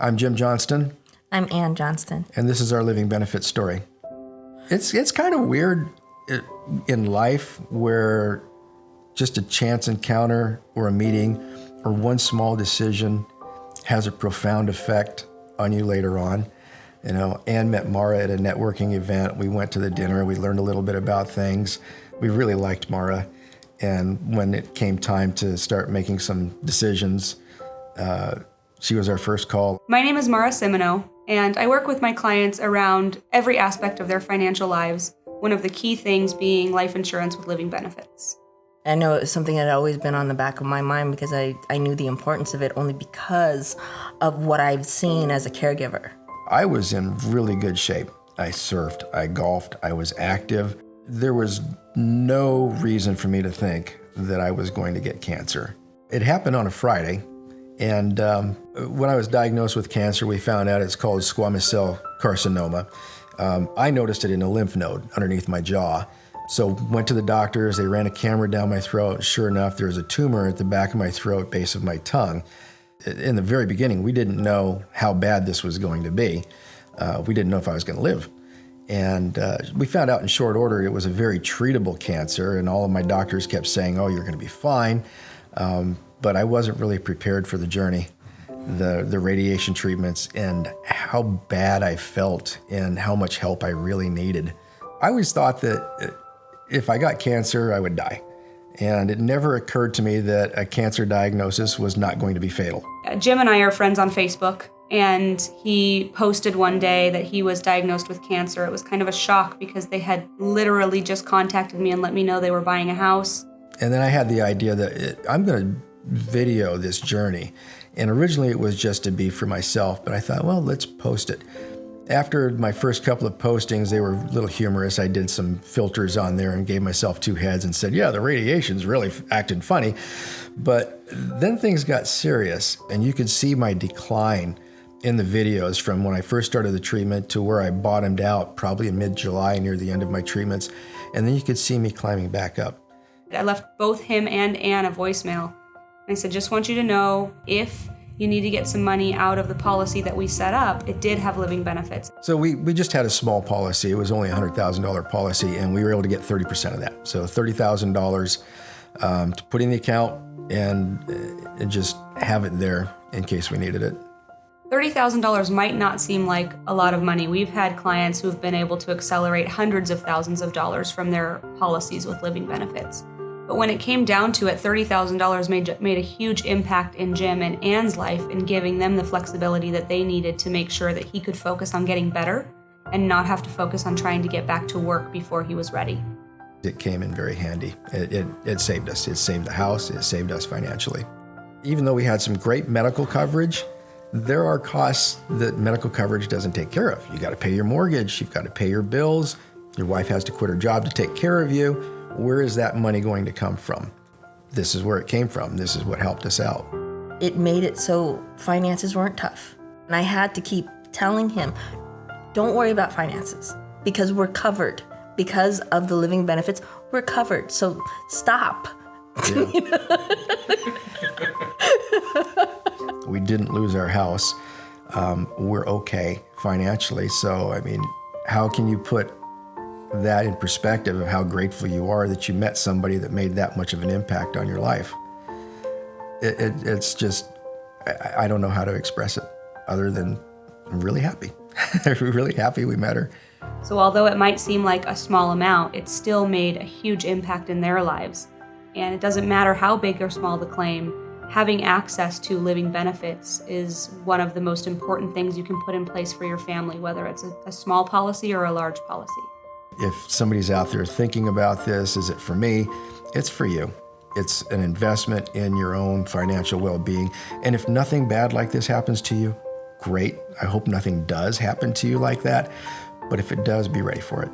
I'm Jim Johnston. I'm Ann Johnston. And this is our living benefit story. It's kind of weird in life where just a chance encounter or a meeting or one small decision has a profound effect on you later on. You know, Ann met Mara at a networking event. We went to the dinner. We learned a little bit about things. We really liked Mara. And when it came time to start making some decisions, she was our first call. My name is Mara Simino, and I work with my clients around every aspect of their financial lives, one of the key things being life insurance with living benefits. I know it was something that had always been on the back of my mind because I knew the importance of it only because of what I've seen as a caregiver. I was in really good shape. I surfed, I golfed, I was active. There was no reason for me to think that I was going to get cancer. It happened on a Friday, and when I was diagnosed with cancer, we found out it's called squamous cell carcinoma. I noticed it in a lymph node underneath my jaw. So went to the doctors, they ran a camera down my throat. Sure enough, there was a tumor at the back of my throat, base of my tongue. In the very beginning, we didn't know how bad this was going to be. We didn't know if I was going to live. And we found out in short order it was a very treatable cancer, and all of my doctors kept saying, oh, you're going to be fine. But I wasn't really prepared for the journey, the radiation treatments, and how bad I felt and how much help I really needed. I always thought that if I got cancer, I would die. And it never occurred to me that a cancer diagnosis was not going to be fatal. Jim and I are friends on Facebook, and he posted one day that he was diagnosed with cancer. It was kind of a shock because they had literally just contacted me and let me know they were buying a house. And then I had the idea that I'm going to video this journey. And originally it was just to be for myself, but I thought, well, let's post it. After my first couple of postings, they were a little humorous. I did some filters on there and gave myself two heads and said, yeah, the radiation's really acting funny. But then things got serious, and you could see my decline in the videos from when I first started the treatment to where I bottomed out probably in mid-July near the end of my treatments. And then you could see me climbing back up. I left both him and Ann a voicemail. I said, just want you to know if you need to get some money out of the policy that we set up, it did have living benefits. So we just had a small policy. It was only a $100,000 policy, and we were able to get 30% of that. So $30,000 to put in the account and just have it there in case we needed it. $30,000 might not seem like a lot of money. We've had clients who've been able to accelerate hundreds of thousands of dollars from their policies with living benefits. But when it came down to it, $30,000 made a huge impact in Jim and Ann's life in giving them the flexibility that they needed to make sure that he could focus on getting better and not have to focus on trying to get back to work before he was ready. It came in very handy. It saved us. It saved the house. It saved us financially. Even though we had some great medical coverage, there are costs that medical coverage doesn't take care of. You got to pay your mortgage. You've got to pay your bills. Your wife has to quit her job to take care of you. Where is that money going to come from? This is where it came from. This is what helped us out. It made it so finances weren't tough. And I had to keep telling him, don't worry about finances because we're covered. Because of the living benefits, we're covered. So stop. Yeah. We didn't lose our house. We're okay financially. So, I mean, how can you put that in perspective of how grateful you are that you met somebody that made that much of an impact on your life? It's just, I don't know how to express it other than I'm really happy. We're really happy we met her. So although it might seem like a small amount, it still made a huge impact in their lives. And it doesn't matter how big or small the claim, having access to living benefits is one of the most important things you can put in place for your family, whether it's a small policy or a large policy. If somebody's out there thinking about this, is it for me? It's for you. It's an investment in your own financial well-being. And if nothing bad like this happens to you, great. I hope nothing does happen to you like that. But if it does, be ready for it.